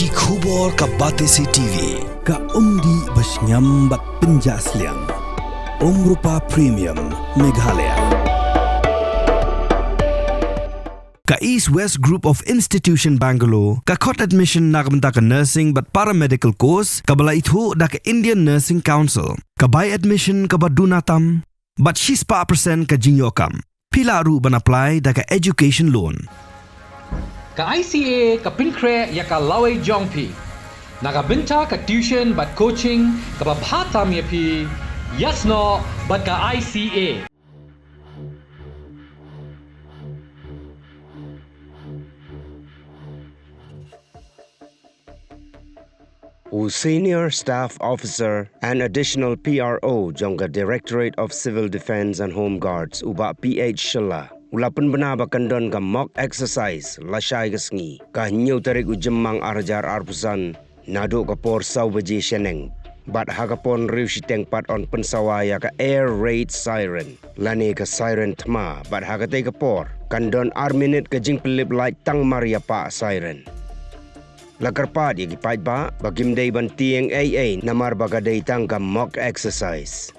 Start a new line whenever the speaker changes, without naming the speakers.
Ki khubor ka Batesi TV.
Ka umdi basnyam bat penjaslian. Rupa Premium Meghalaya. Ka East West Group of Institution Bangalore, ka kot admission nagamta ka nursing but paramedical course, ka bala itu da ka Indian Nursing Council, ka buy admission ka badunatam, but 6% ka jinyokam. Pila ru ban apply da ka education loan.
Ka ICA ka pinkre ya ka laway jongpi. Nagabinta ka tuition but coaching ka babhatam ya pi. Yes no, but ka ICA.
Senior Staff Officer and Additional PRO jongga Directorate of Civil Defense and Home Guards uba PH Shilla. Ulapan benaba kandon ka mock exercise lasay kasngi ka hinyaw tarik ujemang arajar arpusan nado ka por Sawa sheneng. Bat hagapon riu siteng pat on pensawaya ka air raid Siren. Lani ka Siren Thma bat hagatay ka por kandon arminit ka jing Pynlip light tang Maria pa Siren. Lakarpad igipait ba bagimday ban tieng AA namar bagaday tang ka mock exercise.